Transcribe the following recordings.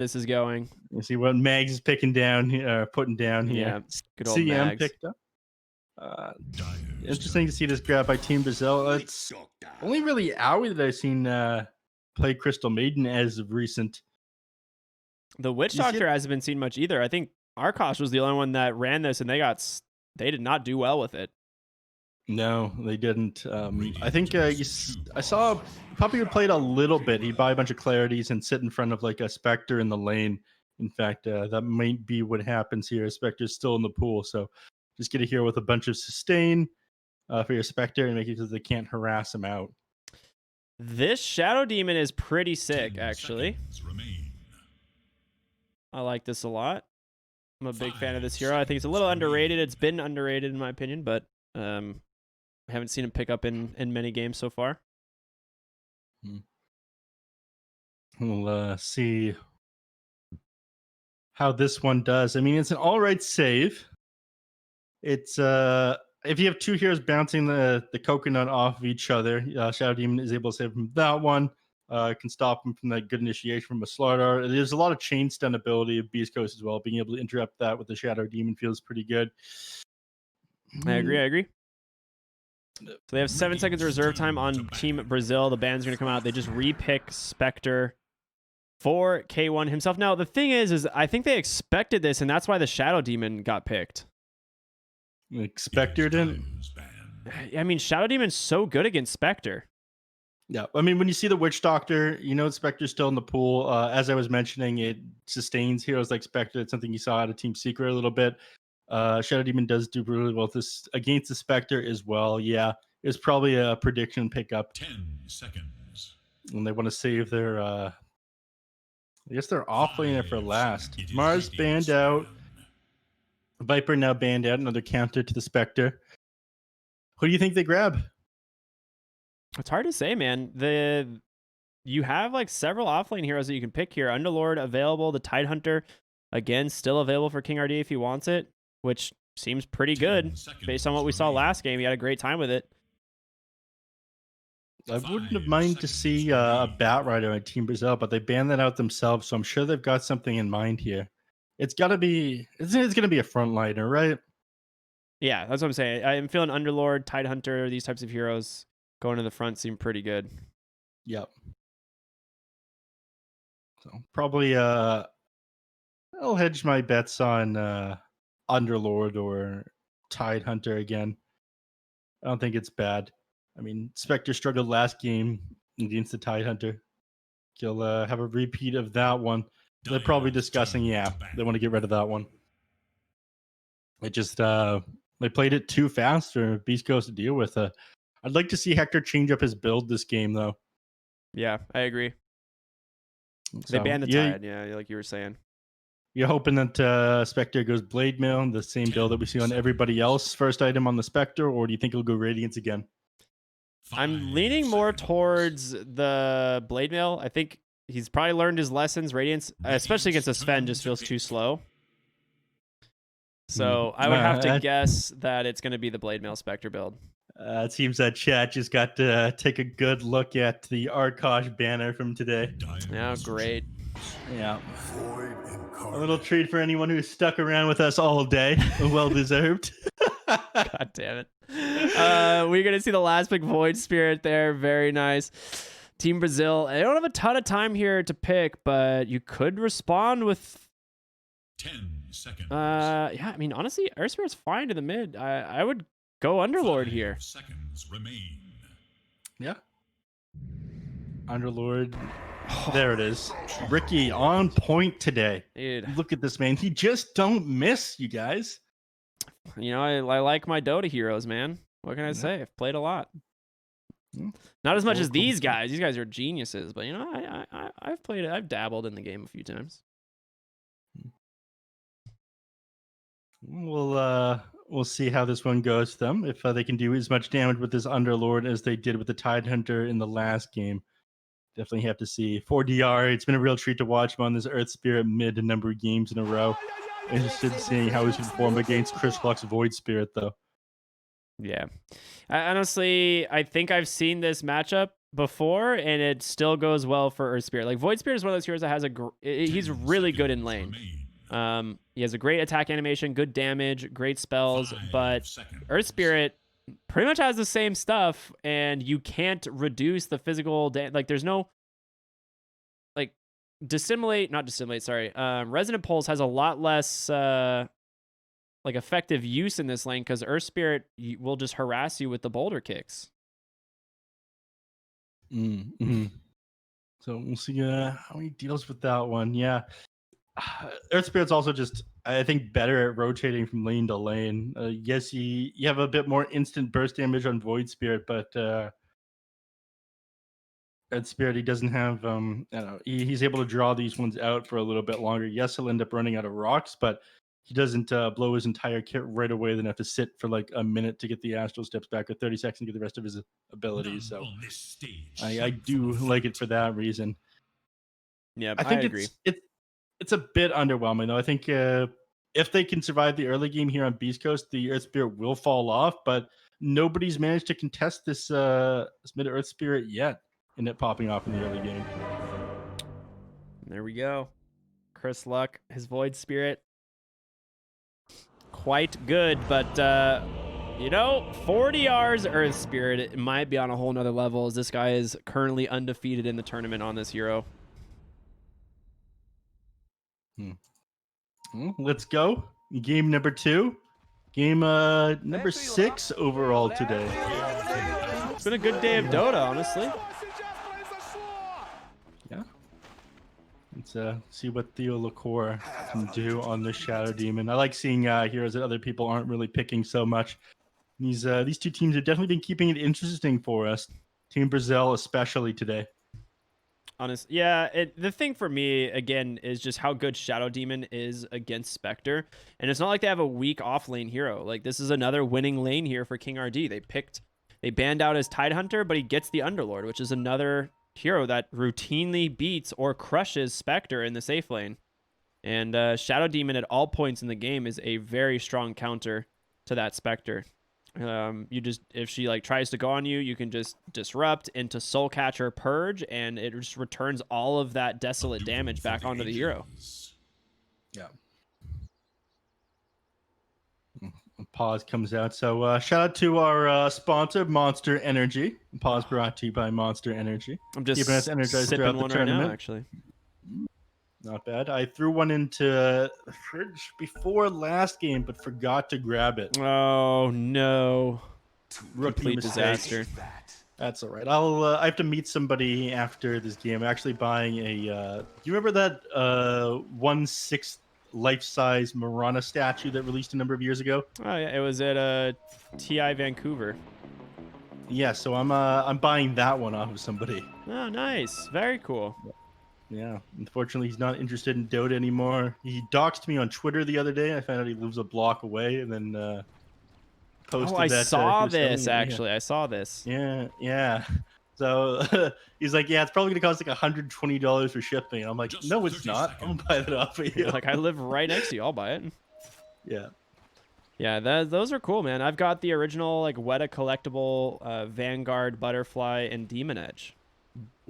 this is going. You see what Mags is putting down here. Yeah, good old CM Mags. picked up. Interesting to see this grab by Team Brazil. It's only really Aoi that I've seen play Crystal Maiden as of recent. The Witch Doctor hasn't been seen much either. I think Arkosh was the only one that ran this, and they did not do well with it. No, they didn't. I think I saw Puppy played a little bit. He'd buy a bunch of clarities and sit in front of like a Spectre in the lane. In fact, that might be what happens here. Spectre's still in the pool, so just get it here with a bunch of sustain for your Spectre and make it so they can't harass him out. This Shadow Demon is pretty sick, actually. I like this a lot. I'm a big fan of this hero. I think it's a little underrated. It's been underrated in my opinion, but I haven't seen him pick up in many games so far. We'll see how this one does. I mean, it's an all right save. It's if you have two heroes bouncing the coconut off of each other, Shadow Demon is able to save from that one. Can stop him from that good initiation from a Slardar. There's a lot of chain stun ability of Beast Coast as well. Being able to interrupt that with the Shadow Demon feels pretty good. I agree. So they have 7 seconds of reserve time on Team Brazil. The band's going to come out. They just repick Spectre for K1 himself. Now, the thing is I think they expected this, and that's why the Shadow Demon got picked. Expected it? I mean, Shadow Demon's so good against Spectre. Yeah, I mean, when you see the Witch Doctor, you know Spectre's still in the pool. As I was mentioning, it sustains heroes like Spectre. It's something you saw out of Team Secret a little bit. Shadow Demon does do really well this against the Spectre as well. Yeah, it's probably a prediction pickup. 10 seconds. And they want to save their, I guess they're offlaner for last. Mars banned out. Viper now banned out. Another counter to the Spectre. Who do you think they grab? It's hard to say, man. You have like several offlane heroes that you can pick here. Underlord available. The Tidehunter, again, still available for King RD if he wants it, which seems pretty good based on what we saw last game. He had a great time with it. I wouldn't have minded to see a Bat Rider on Team Brazil, but they banned that out themselves, so I'm sure they've got something in mind here. It's got to be, it's going to be a frontliner, right? Yeah, that's what I'm saying. I'm feeling Underlord, Tidehunter, these types of heroes going to the front seem pretty good. Yep. So probably I'll hedge my bets on Underlord or Tidehunter again. I don't think it's bad. I mean, Spectre struggled last game against the Tidehunter. He'll have a repeat of that one. They're probably discussing, they want to get rid of that one. It just they played it too fast for Beast Coast to deal with. I'd like to see Hector change up his build this game, though. Yeah, I agree. They banned the Tide, like you were saying. You're hoping that Spectre goes Blade Mail, the same build that we see on everybody else, first item on the Spectre, or do you think it'll go Radiance again? I'm leaning more towards the Blade Mail. I think he's probably learned his lessons. Radiance, especially against a Sven, just feels too slow. So I would have to guess that it's going to be the Blade Mail Spectre build. It seems that chat just got to take a good look at the Arkosh banner from today. Yeah, great. Yeah. A little treat for anyone who's stuck around with us all day. Well deserved. God damn it. We're going to see the last pick, Void Spirit there. Very nice. Team Brazil. I don't have a ton of time here to pick, but you could respond with 10 seconds. Yeah, I mean, honestly, Earth Spirit's fine to the mid. I would go Underlord here. 5 seconds remain. Yeah. Underlord. There it is. Ricky on point today. Dude. Look at this, man. He just don't miss, you guys. You know, I like my Dota heroes, man. What can I say? I've played a lot. Not as much as these guys. These guys are geniuses, but you know, I've played it. I've dabbled in the game a few times. We'll see how this one goes to them. If they can do as much damage with this Underlord as they did with the Tidehunter in the last game. Definitely have to see. For DR, it's been a real treat to watch him on this Earth Spirit mid a number of games in a row. Interested in seeing how he's performed against Chris Flux Void Spirit, though. Yeah. Honestly, I think I've seen this matchup before, and it still goes well for Earth Spirit. Like Void Spirit is one of those heroes that has he's 10 really good in seconds lane. remain. He has a great attack animation, good damage, great spells, 5 but seconds. Earth Spirit pretty much has the same stuff, and you can't reduce the physical like there's no like Resonant Pulse has a lot less like effective use in this lane because Earth Spirit will just harass you with the boulder kicks. Mm-hmm. So we'll see how he deals with that one. Yeah. Earth Spirit's also just, I think, better at rotating from lane to lane. Yes, you have a bit more instant burst damage on Void Spirit, but Earth Spirit, he doesn't have, I don't know, he's able to draw these ones out for a little bit longer. Yes, he'll end up running out of rocks, but he doesn't blow his entire kit right away, then have to sit for like a minute to get the Astral Steps back, or 30 seconds to get the rest of his abilities. None So on this stage I shine do from the like fight. it for that reason. Yeah, I think agree. it's a bit underwhelming though. I think if they can survive the early game here on Beast Coast, the Earth Spirit will fall off. But nobody's managed to contest this mid Earth Spirit yet, and it popping off in the early game. There we go. Chris Luck, his Void Spirit, quite good, but 40 R's Earth Spirit, it might be on a whole nother level as this guy is currently undefeated in the tournament on this hero. Well, let's go. Game number 2. Game number 6 overall today. It's been a good day of Dota, honestly. Yeah. Let's see what Theo Lacour can do on the Shadow Demon. I like seeing heroes that other people aren't really picking so much. These two teams have definitely been keeping it interesting for us. Team Brazil especially today. Yeah, the thing for me, again, is just how good Shadow Demon is against Spectre. And it's not like they have a weak off-lane hero. Like, this is another winning lane here for King RD. They banned out his Tidehunter, but he gets the Underlord, which is another hero that routinely beats or crushes Spectre in the safe lane. And Shadow Demon at all points in the game is a very strong counter to that Spectre. If she like tries to go on you, you can just disrupt into Soulcatcher Purge, and it just returns all of that desolate damage back onto the hero. Yeah. Pause comes out. So shout out to our sponsor, Monster Energy. Pause brought to you by Monster Energy. I'm just keeping us energized sipping throughout the one right tournament. now, actually. Not bad. I threw one into the fridge before last game, but forgot to grab it. Oh no! Rookie Complete mistake. disaster. That's all right. I have to meet somebody after this game. I'm actually buying a. Do you remember that 1/6 life-size Marana statue that released a number of years ago? Oh yeah, it was at TI Vancouver. Yeah, so I'm buying that one off of somebody. Oh, nice. Very cool. Yeah, unfortunately, he's not interested in Dota anymore. He doxed me on Twitter the other day. I found out he lives a block away, and then posted I that. saw he was selling this, it. actually. I saw this. Yeah. So he's like, yeah, it's probably gonna cost like $120 for shipping. I'm like, Just no, it's 30 not. I'm gonna buy that off of you. Like, I live right next to you. I'll buy it. Yeah. Yeah, those are cool, man. I've got the original like Weta collectible Vanguard, Butterfly, and Demon Edge.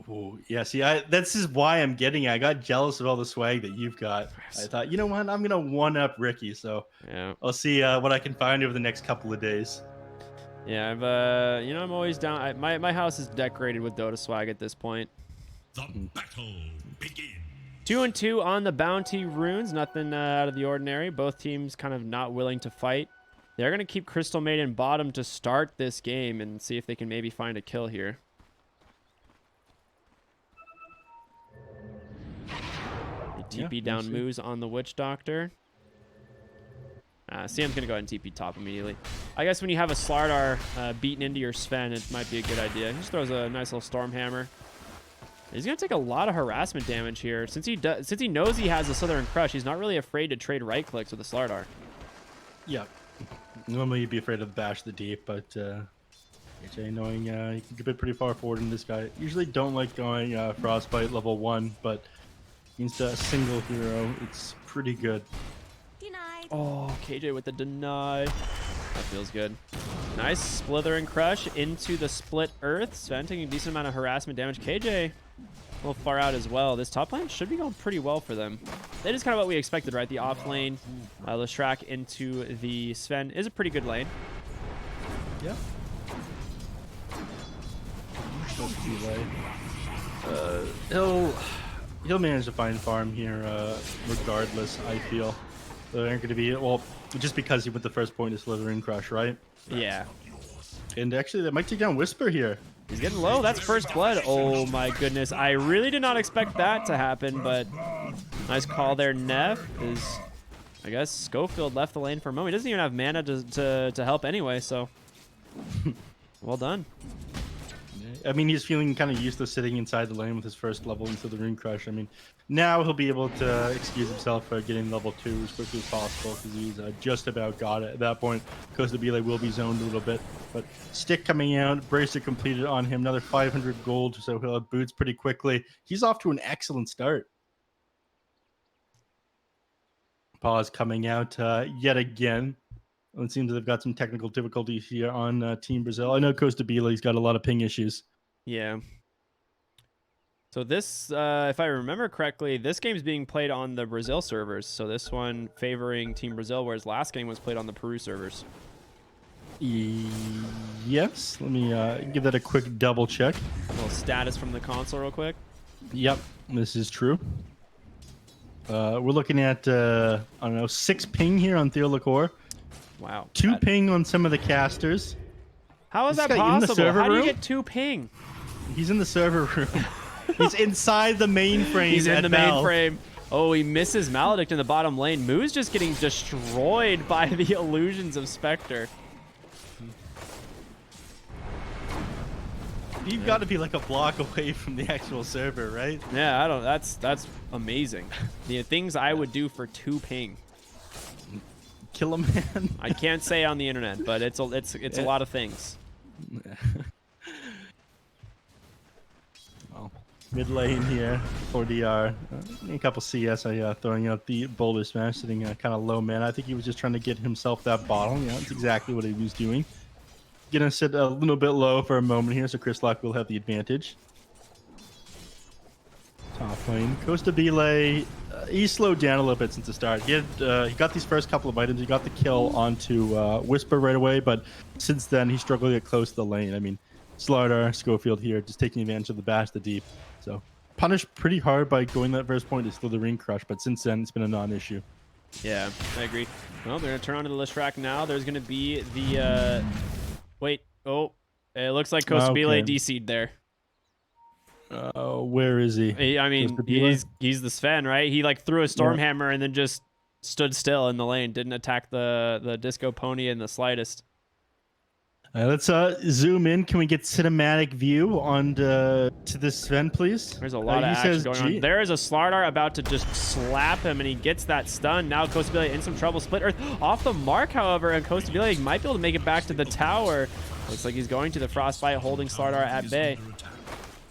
Ooh, yeah. See, this is why I'm getting it. I got jealous of all the swag that you've got. I thought, you know what, I'm gonna one up Ricky. So yeah, I'll see what I can find over the next couple of days. Yeah, I'm always down. My house is decorated with Dota swag at this point. The battle begins. 2-2 on the bounty runes. Nothing out of the ordinary. Both teams kind of not willing to fight. They're going to keep Crystal Maiden bottom to start this game and see if they can maybe find a kill here. They TP down Moose on the Witch Doctor. Sam's going to go ahead and TP top immediately. I guess when you have a Slardar beaten into your Sven, it might be a good idea. He just throws a nice little Storm Hammer. He's going to take a lot of harassment damage here. Since he knows he has a Southern Crush, he's not really afraid to trade right clicks with a Slardar. Yeah. Normally you'd be afraid of Bash the Deep, but AJ knowing you can get it pretty far forward in this guy. Usually don't like going Frostbite level 1, but against a single hero, it's pretty good. Oh, KJ with the deny. That feels good. Nice Slither Crush into the Split Earth. Sven taking a decent amount of harassment damage. KJ a little far out as well. This top lane should be going pretty well for them. That is kind of what we expected, right? The off lane, Leshrac into the Sven is a pretty good lane. Yeah. He'll manage to find farm here regardless, I feel. There aren't going to be, well, just because he went the first point to Slither Crush, right? Yeah. And actually, that might take down Whisper here. He's getting low. That's first blood. Oh my goodness. I really did not expect that to happen, but nice call there. Neph is, I guess, Schofield left the lane for a moment. He doesn't even have mana to help anyway, so well done. I mean, he's feeling kind of used to sitting inside the lane with his first level into the Rune Crush. I mean, now he'll be able to excuse himself for getting level 2 as quickly as possible because he's just about got it at that point. Kostabile will be zoned a little bit, but Stick coming out, Bracer completed on him, another 500 gold, so he'll have boots pretty quickly. He's off to an excellent start. Pause coming out yet again. It seems they've got some technical difficulties here on Team Brazil. I know Costabile's got a lot of ping issues. Yeah. So this, if I remember correctly, this game's being played on the Brazil servers. So this one favoring Team Brazil, whereas last game was played on the Peru servers. Yes. Let me give that a quick double check. A little status from the console real quick. Yep, this is true. We're looking at, I don't know, 6 ping here on Theo Lacour. Wow. 2 ping on some of the casters. How is This that guy in the possible? server How do you room? get 2 ping? He's in the server room. He's inside the mainframe. He's in the Valve. mainframe. Oh, he misses Maledict in the bottom lane. Moo's just getting destroyed by the illusions of Spectre. You've got to be like a block away from the actual server, right? Yeah, I don't. That's amazing. The things I would do for 2 ping. Kill a man. I can't say on the internet, but it's a lot of things. Well, mid lane here for DR. A couple CS throwing out the boulder smash, sitting kind of low man. I think he was just trying to get himself that bottle. Yeah, that's exactly what he was doing. Gonna sit a little bit low for a moment here, so Chris Lock will have the advantage. Top lane. Kostabile, he slowed down a little bit since the start. He got these first couple of items. He got the kill onto Whisper right away, but since then he struggled to get close to the lane. I mean, Slardar, Schofield here, just taking advantage of the bash the deep. So punished pretty hard by going that first point to steal the Ring Crush, but since then it's been a non-issue. Yeah, I agree. Well, they're gonna turn on to the Leshrac now. There's gonna be the wait. Oh, it looks like Kostabile DC'd there. Where is he? I mean, he's the Sven, right? He like threw a Stormhammer and then just stood still in the lane. Didn't attack the Disco Pony in the slightest. Let's zoom in. Can we get cinematic view on to this Sven, please? There's a lot of action going on. There is a Slardar about to just slap him, and he gets that stun. Now Kostabile in some trouble. Split Earth off the mark, however, and Kostabile might be able to make it back to the tower. Looks like he's going to the Frostbite, holding Slardar at bay.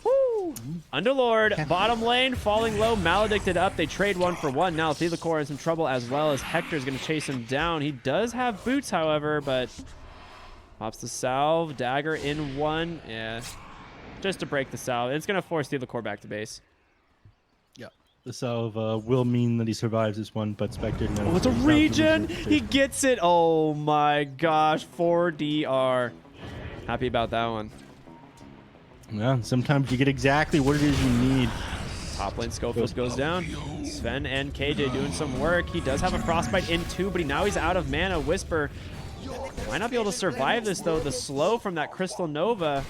Woo! Underlord, bottom lane, falling low, maledicted up. They trade 1 for 1. Now Thelacor in some trouble, as well as Hector's going to chase him down. He does have boots, however, but pops the salve, dagger in 1. Yeah, just to break the salve. It's going to force Thelacor back to base. Yeah, the salve will mean that he survives this one, but Spectre knows. Oh, it's a regen! He gets it! Oh my gosh, 4DR. Happy about that one. Yeah, sometimes you get exactly what it is you need. Top lane Schofield goes down. Sven and KJ doing some work. He does have a Frostbite in 2, but now he's out of mana. Whisper might not be able to survive this, though. The slow from that Crystal Nova.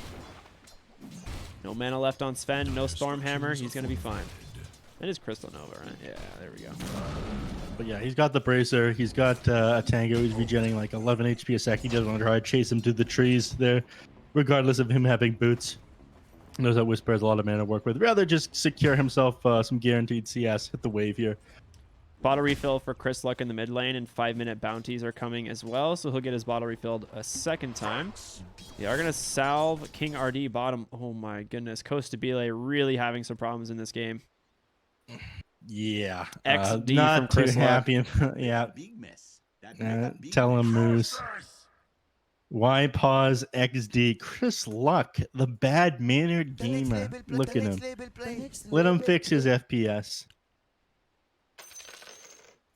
No mana left on Sven. No Stormhammer. He's going to be fine. It is Crystal Nova, right? Yeah, there we go. But yeah, he's got the Bracer. He's got a Tango. He's regenerating like 11 HP a sec. He doesn't want to try to chase him to the trees there, regardless of him having boots. He knows that Whisper has a lot of mana to work with. Rather just secure himself some guaranteed CS. Hit the wave here. Bottle refill for Chris Luck in the mid lane, and 5-minute bounties are coming as well, so he'll get his bottle refilled a second time. They are going to salve King RD bottom. Oh my goodness. Kostabile really having some problems in this game. Yeah. XD not from Chris too happy. Yeah. Tell him, Moose. Why pause XD? Chris Luck, the bad-mannered gamer. Look at him. Let him fix his FPS.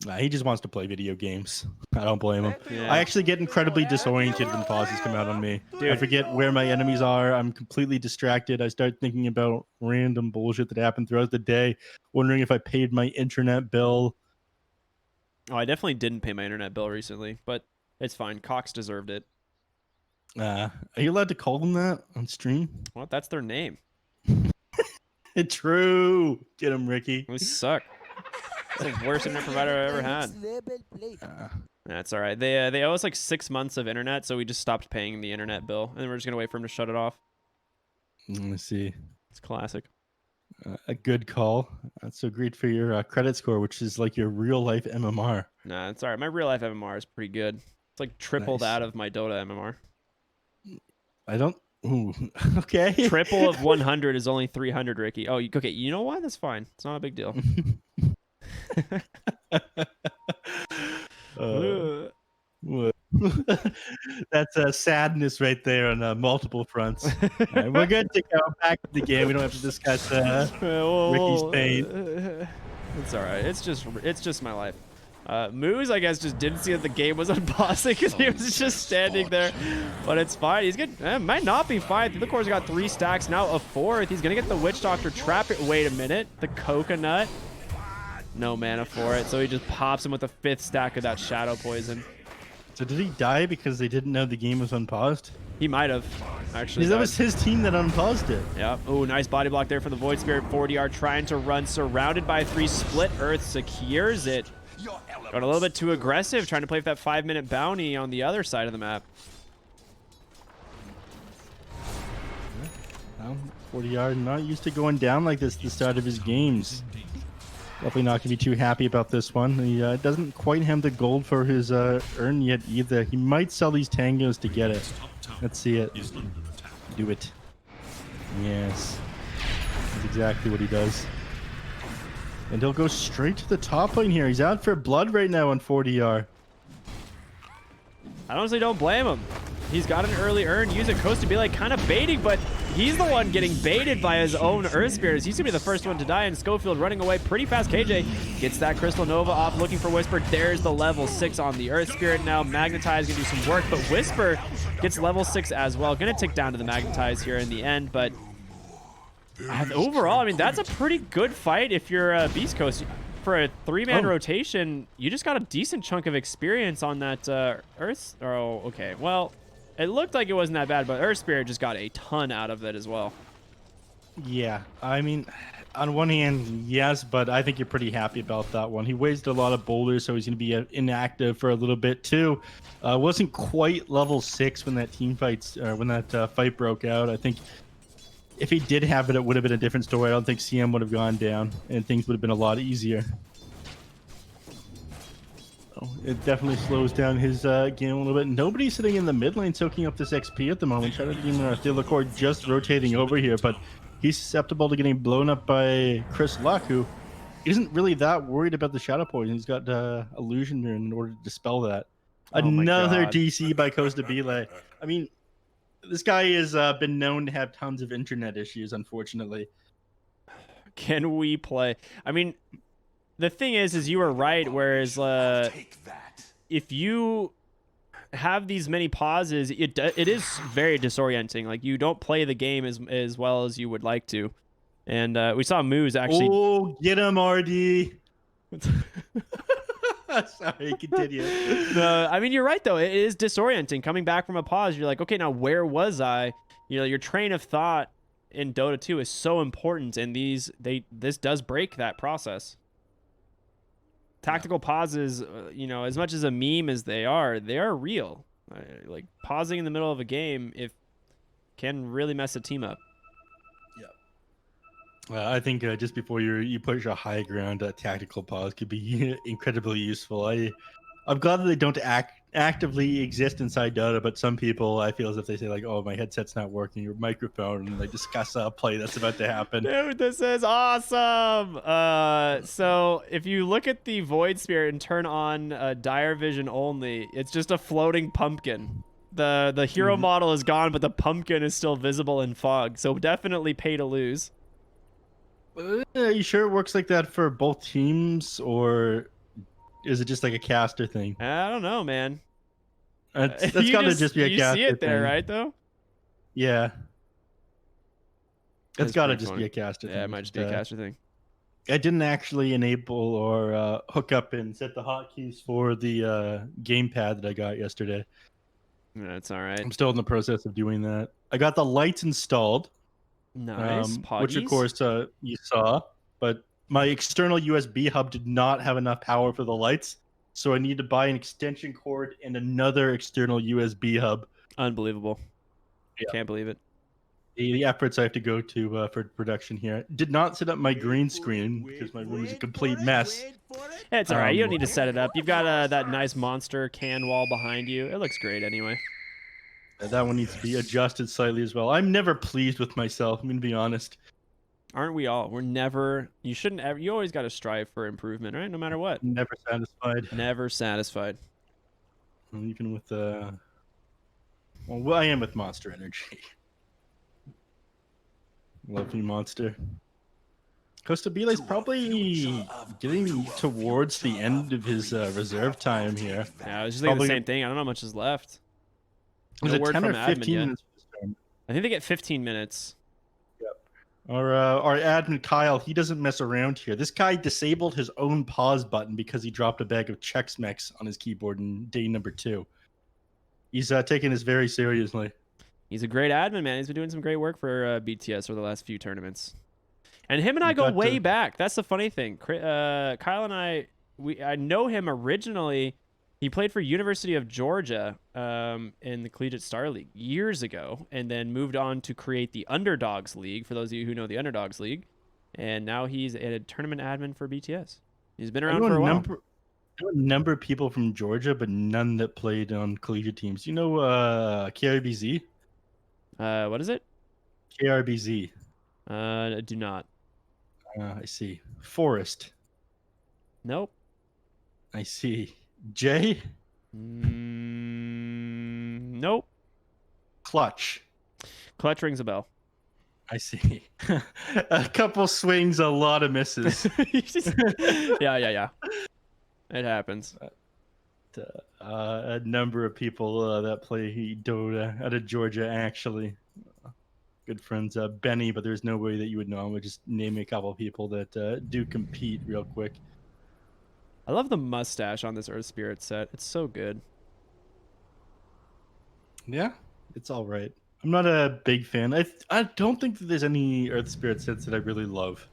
Nah, he just wants to play video games. I don't blame him. Yeah. I actually get incredibly disoriented when pauses come out on me. Dude. I forget where my enemies are. I'm completely distracted. I start thinking about random bullshit that happened throughout the day, wondering if I paid my internet bill. Oh, I definitely didn't pay my internet bill recently, but it's fine. Cox deserved it. Are you allowed to call them that on stream? Well, that's their name. True. Get him, Ricky. We suck. It's the worst internet provider I've ever had. That's all right. They owe us like 6 months of internet, so we just stopped paying the internet bill, and then we're just gonna wait for them to shut it off. Let me see. It's classic. A good call. That's so great for your credit score, which is like your real life MMR. Nah, it's all right. My real life MMR is pretty good. It's like triple Nice. that of my Dota MMR. I don't. Ooh, okay. Triple of 100 is only 300, Ricky. Oh, okay. You know what? That's fine. It's not a big deal. What? That's a sadness right there on multiple fronts. All right, we're good to go back to the game. We don't have to discuss Ricky's pain. It's all right. It's just my life. Moose, I guess, just didn't see that the game was unpausing because he was just standing there. But it's fine. He's good. Might not be fine. The core's got 3 stacks now, a 4th. He's gonna get the Witch Doctor trap it. Wait a minute. The coconut. No mana for it, so he just pops him with a 5th stack of that Shadow Poison. So did he die because they didn't know the game was unpaused? He might have, actually. That was his team that unpaused it. Yep. Oh, nice body block there from the Void Spirit. 40R trying to run, surrounded by 3. Split Earth secures it. Got a little bit too aggressive, trying to play for that 5-minute bounty on the other side of the map. 40R not used to going down like this at the start of his games. Definitely not going to be too happy about this one. He doesn't quite have the gold for his earn yet either. He might sell these tangos to get it. Let's see it. Do it. Yes. That's exactly what he does. And he'll go straight to the top lane here. He's out for blood right now on 40R. I honestly don't blame him. He's got an early earn. Use a coast to be like kind of baiting, but he's the one getting baited by his own Earth Spirit. He's gonna be the first one to die, and Schofield running away pretty fast. KJ gets that Crystal Nova off, looking for Whisper. There's the level 6 on the Earth Spirit now. Magnetize gonna do some work, but Whisper gets level 6 as well. Gonna tick down to the Magnetize here in the end, but overall, I mean, that's a pretty good fight if you're a Beast Coast. For a 3-man rotation, you just got a decent chunk of experience on that Earth. Oh, okay. Well, it looked like it wasn't that bad, but Earth Spirit just got a ton out of it as well. Yeah, I mean, on one hand, yes, but I think you're pretty happy about that one. He wasted a lot of boulders, so he's going to be inactive for a little bit too. Wasn't quite level 6 when that fight broke out. I think if he did have it, it would have been a different story. I don't think CM would have gone down, and things would have been a lot easier. It definitely slows down his game a little bit. Nobody's sitting in the mid lane soaking up this XP at the moment. Shadow Demon Theocore just rotating over here, but he's susceptible to getting blown up by Chris Luck, who isn't really that worried about the Shadow Poison. He's got Illusion in order to dispel that. Another DC by Costa Bile. I mean, this guy has been known to have tons of internet issues, unfortunately. Can we play? I mean, the thing is you were right, whereas if you have these many pauses, it is very disorienting. Like, you don't play the game as well as you would like to. And we saw Moose actually... Oh, get him, RD! Sorry, continue. No, I mean, you're right, though. It is disorienting. Coming back from a pause, you're like, okay, now where was I? You know, your train of thought in Dota 2 is so important, and this does break that process. Tactical pauses, you know, as much as a meme as they are real. Like, pausing in the middle of a game can really mess a team up. I think just before you push a high ground, a tactical pause could be incredibly useful. I'm glad that they don't actively exist inside Dota, but some people, I feel as if they say like, "Oh, my headset's not working," your microphone, and they discuss a play that's about to happen. Dude, this is awesome. So if you look at the Void Spirit and turn on Dire Vision only, it's just a floating pumpkin. The hero model is gone, but the pumpkin is still visible in fog. So definitely pay to lose. Are you sure it works like that for both teams, or is it just like a caster thing? I don't know, man. That's got to just be a you caster see it there, thing. right? Though. Yeah. That's got to just funny. be a caster thing. Yeah, it might just be a caster thing. I didn't actually enable or hook up and set the hotkeys for the gamepad that I got yesterday. That's all right. I'm still in the process of doing that. I got the lights installed. Nice. Which of course you saw, but my external USB hub did not have enough power for the lights, so I need to buy an extension cord and another external USB hub. Unbelievable. Yeah. Can't believe it. The efforts I have to go to for production here. Did not set up my green screen because my room is a complete mess. Yeah, it's all right. You don't need to set it up. You've got that nice monster can wall behind you. It looks great anyway. That one needs to be adjusted slightly as well. I'm never pleased with myself. I'm going to be honest. Aren't we all? We're never. You shouldn't ever. You always got to strive for improvement, right? No matter what. Never satisfied. Never satisfied. Even with well, I am with Monster Energy. Love you, Monster. Costa Bile's probably getting towards the end of his reserve time here. Yeah, I was just thinking the same thing. I don't know how much is left. Was No it word 10 from or admin 15 yet. minutes? I think they get 15 minutes. Yep. Our admin Kyle, he doesn't mess around here. This guy disabled his own pause button because he dropped a bag of Chex Mix on his keyboard in day number 2. He's taking this very seriously. He's a great admin, man. He's been doing some great work for BTS over the last few tournaments. And him and I go way back. That's the funny thing. Kyle and I know him originally. He played for University of Georgia in the Collegiate Star League years ago, and then moved on to create the Underdogs League, for those of you who know the Underdogs League. And now he's a tournament admin for BTS. He's been around for a while. I know a number of people from Georgia, but none that played on collegiate teams. You know KRBZ? What is it? KRBZ. I do not. I see. Forest. Nope. I see. Jay? Nope. Clutch. Clutch rings a bell. I see. A couple swings, a lot of misses. Yeah. It happens. A number of people that play Dota out of Georgia, actually. Good friends, Benny, but there's no way that you would know him. We'll just name a couple of people that do compete real quick. I love the mustache on this Earth Spirit set. It's so good. Yeah, it's all right. I'm not a big fan. I don't think that there's any Earth Spirit sets that I really love.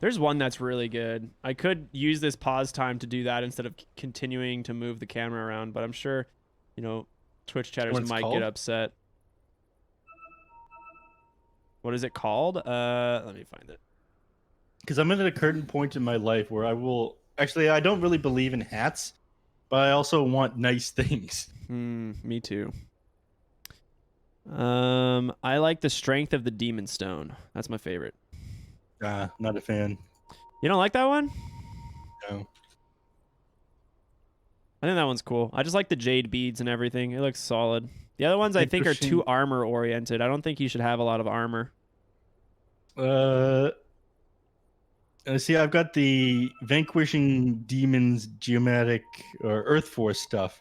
There's one that's really good. I could use this pause time to do that instead of continuing to move the camera around, but I'm sure, Twitch chatters might get upset. What is it called? Let me find it. Because I'm at a curtain point in my life where I will... Actually, I don't really believe in hats, but I also want nice things. Me too. I like the strength of the Demon Stone. That's my favorite. Not a fan. You don't like that one? No. I think that one's cool. I just like the jade beads and everything. It looks solid. The other ones I think are too armor oriented. I don't think you should have a lot of armor. See, I've got the Vanquishing Demons Geomatic or Earth Force stuff,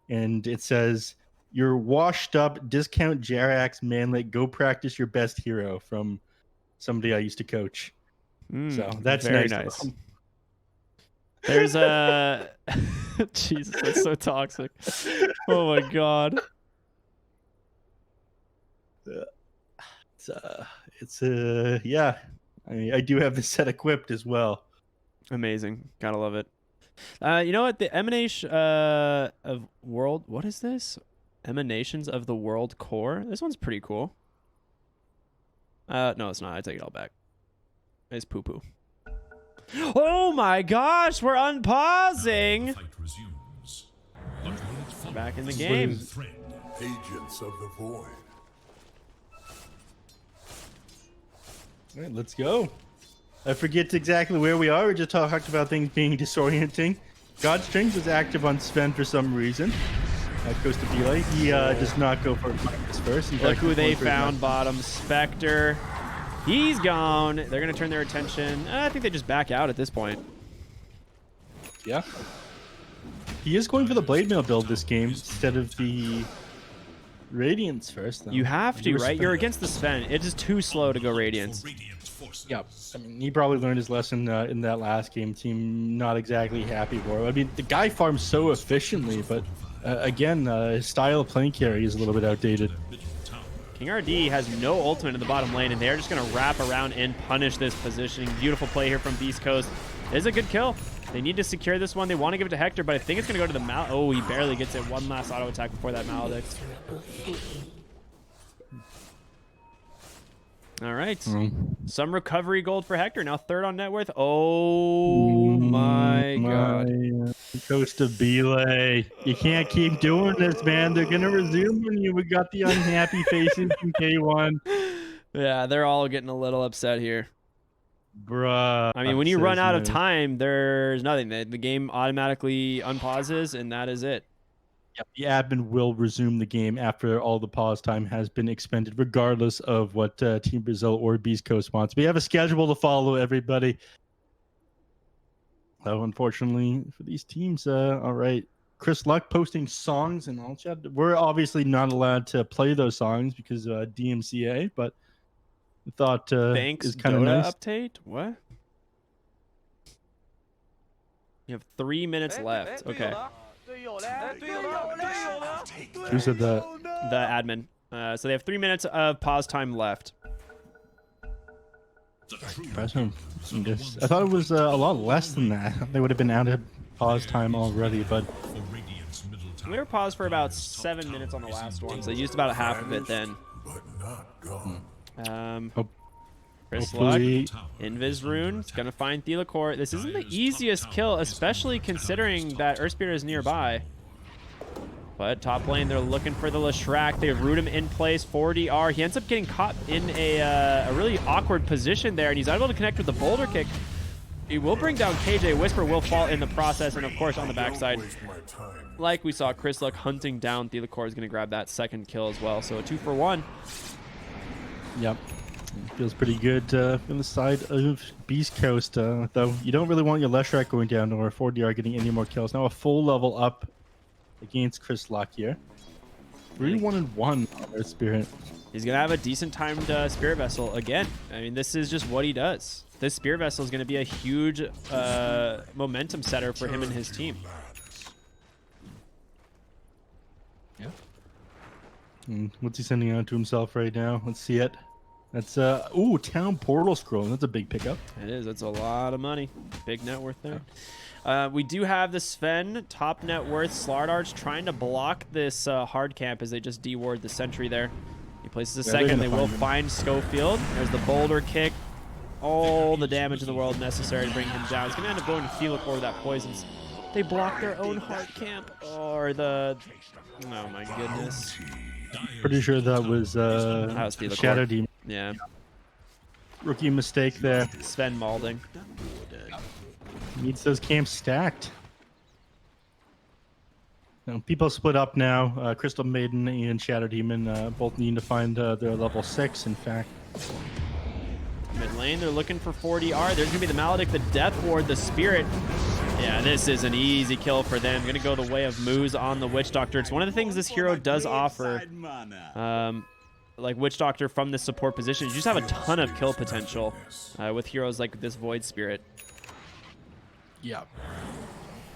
and it says, "You're washed up, discount Jarax manlet, go practice your best hero," from somebody I used to coach. So that's very nice. There's a Jesus, that's so toxic. Oh my god. Yeah. I do have this set equipped as well. Amazing. Gotta love it. You know what? The Emanation of World... What is this? Emanations of the World Core? This one's pretty cool. No, it's not. I take it all back. It's poo-poo. Oh my gosh! We're unpausing! We're back in the game. Agents of the Void. All right, let's go. I forget exactly where we are. We just talked about things being disorienting. Godstrings was active on Sven for some reason. goes to Belay. He does not go for this first. In Look fact, who he's they going for his found next- bottom. Spectre. He's gone. They're going to turn their attention. I think they just back out at this point. Yeah. He is going for the Blade Mail build this game instead of the Radiance first, though. You have to, right? You're against the Sven. It is too slow to go Radiance. Yeah, I mean, he probably learned his lesson in that last game. Team not exactly happy for him. I mean, the guy farms so efficiently, but again, his style of playing carry is a little bit outdated. King RD has no ultimate in the bottom lane, and they're just going to wrap around and punish this positioning. Beautiful play here from Beast Coast. It is a good kill. They need to secure this one. They want to give it to Hector, but I think it's going to go to the Mal. Oh, he barely gets it. One last auto attack before that Maledict. All right. Some recovery gold for Hector. Now third on net worth. Oh my god. Coast of Belay. You can't keep doing this, man. They're going to resume when you got the unhappy faces from K1. Yeah, they're all getting a little upset here. Bruh. I mean, when you run out of says time, there's nothing. The game automatically unpauses, and that is it. Yep, the admin will resume the game after all the pause time has been expended, regardless of what Team Brazil or Beast Coast wants. We have a schedule to follow, everybody. So, unfortunately for these teams, all right. Chris Luck posting songs in all chat. We're obviously not allowed to play those songs because DMCA, but I thought Banks is kind of Dota nice. update? What? You have 3 minutes left. Okay. Who said that? The admin. So they have 3 minutes of pause time left. Impressive. I thought it was a lot less than that. They would have been out of pause time already, but We were paused for about 7 minutes on the last one, so they used about half of it then. but not gone. Chris Luck, hopefully Invis Rune, is going to find Thelacor. This isn't the easiest kill, especially considering that Earth Spirit is nearby. But top lane, they're looking for the Leshrac. They root him in place, 4DR. He ends up getting caught in a really awkward position there, and he's unable to connect with the boulder kick. He will bring down KJ. Whisper will fall in the process, and of course on the backside, like we saw, Chris Luck hunting down Thelacor is going to grab that second kill as well. So a 2-for-1. Yep. Feels pretty good from the side of Beast Coast, though you don't really want your Leshrac going down or 4DR getting any more kills. Now a full level up against Chris Luck here. 3-1-1 on Earth Spirit. He's going to have a decent timed Spirit Vessel again. I mean, this is just what he does. This Spirit Vessel is going to be a huge momentum setter for him and his team. Yeah. And what's he sending out to himself right now? Let's see it. That's ooh, Town Portal Scroll. That's a big pickup. It is. That's a lot of money. Big net worth there. We do have the Sven, top net worth. Slardarch trying to block this hard camp as they just deward the sentry there. He places a second. They will find Schofield. There's the boulder kick. All the damage in the world necessary to bring him down. He's going to end up going to Thelacor with that poisons. They block their own hard camp. Or the... Oh my goodness. Pretty sure that was Thelacor. Shadow Demon. Yeah. Rookie mistake there. Sven Malding. Needs those camps stacked. People split up now. Crystal Maiden and Shadow Demon both need to find their level 6, in fact. Mid lane, they're looking for 4DR. There's going to be the Maledict, the Death Ward, the Spirit. Yeah, this is an easy kill for them. Going to go the way of Moose on the Witch Doctor. It's one of the things this hero does offer. Like Witch Doctor from the support position. You just have a ton of kill potential with heroes like this Void Spirit. Yeah.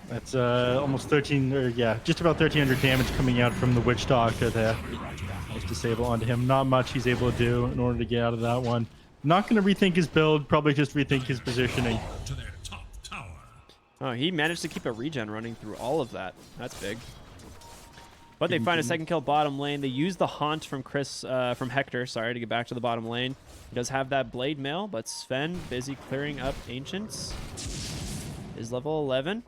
That's almost 13, or yeah, just about 1,300 damage coming out from the Witch Doctor there. Let's disable onto him. Not much he's able to do in order to get out of that one. Not going to rethink his build, probably just rethink his positioning. To their top tower. Oh, he managed to keep a regen running through all of that. That's big. But they find a second kill bottom lane. They use the haunt from Hector, sorry, to get back to the bottom lane. He does have that blade mail, but Sven busy clearing up Ancients. Is level 11.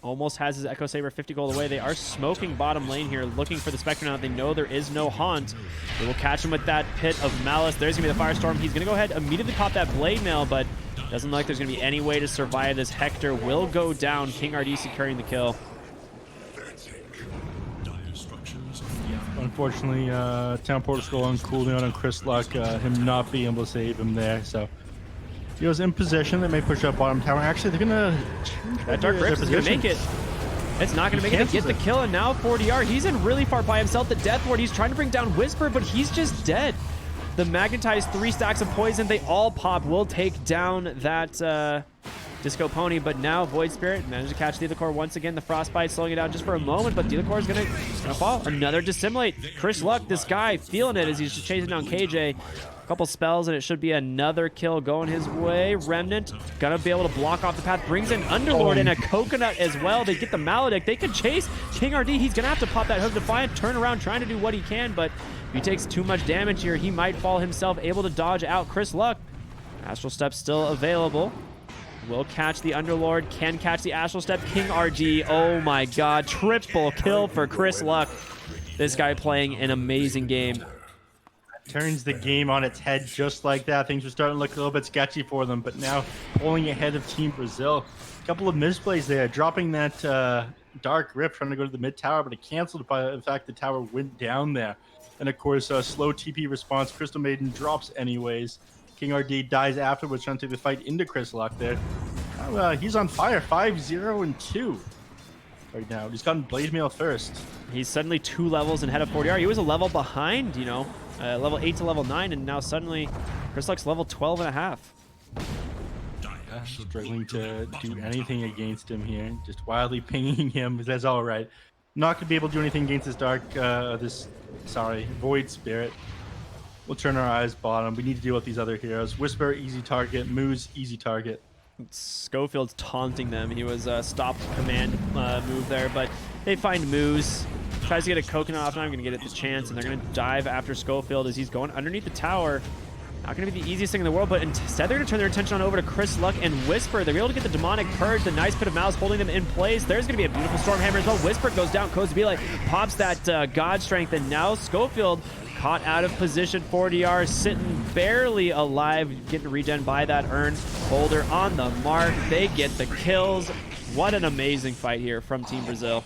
Almost has his Echo Saber 50 gold away. They are smoking bottom lane here, looking for the Spectre now. They know there is no haunt. They will catch him with that Pit of Malice. There's going to be the Firestorm. He's going to go ahead, immediately pop that blade mail, but doesn't look like there's going to be any way to survive this. Hector will go down. King RD securing the kill. Unfortunately, Town Portal Skull on cooldown on Chris Luck, him not being able to save him there. So he was in position. They may push up bottom tower. Actually, they're gonna that Dark Rift is gonna make it. It's not going to make it to get the kill, and now 4DR, he's in really far by himself. The Death Ward, he's trying to bring down Whisper, but he's just dead. The Magnetized 3 stacks of poison, they all pop. Will take down that Disco Pony, but now Void Spirit managed to catch Deathcore once again. The Frostbite slowing it down just for a moment, but Deathcore is gonna fall. Another Dissimulate. Chris Luck, this guy, feeling it as he's just chasing down KJ. Couple spells, and it should be another kill going his way. Remnant gonna be able to block off the path. Brings in Underlord and a Coconut as well. They get the Maledict. They can chase King RD. He's gonna have to pop that Hook Defiant, turn around, trying to do what he can, but if he takes too much damage here, he might fall himself, able to dodge out Chris Luck. Astral Step still available. Will catch the Underlord, can catch the Astral Step. King RD, oh my god, triple kill for Chris Luck. This guy playing an amazing game. Turns the game on its head just like that. Things were starting to look a little bit sketchy for them, but now pulling ahead of Team Brazil. A couple of misplays there, dropping that Dark Rift, trying to go to the mid tower, but it canceled by the fact the tower went down there. And of course, slow TP response. Crystal Maiden drops anyways. King RD dies afterwards, trying to take the fight into Chris Luck there. He's on fire, 5-0-2 right now. He's gotten Blade Mail first. He's suddenly 2 levels ahead of 4DR. He was a level behind, you know, level 8 to level 9, and now suddenly Chris Luck's level 12 and a half. Struggling to do anything against him here. Just wildly pinging him. That's all right. Not going to be able to do anything against this Void Spirit. We'll turn our eyes bottom. We need to deal with these other heroes. Whisper, easy target. Moose, easy target. Schofield's taunting them. He was stopped command move there, but they find Moose. Tries to get a Coconut off. Not going to get it the chance, and they're going to dive after Schofield as he's going underneath the tower. Not going to be the easiest thing in the world, but instead they're going to turn their attention on over to Chris Luck and Whisper. They're able to get the Demonic Purge, the nice Pit of Malice holding them in place. There's going to be a beautiful Stormhammer as well. Whisper goes down, Codes be like, pops that God Strength, and now Schofield caught out of position. 4DR sitting barely alive, getting regen by that urn holder on the mark. They get the kills. What an amazing fight here from Team Brazil.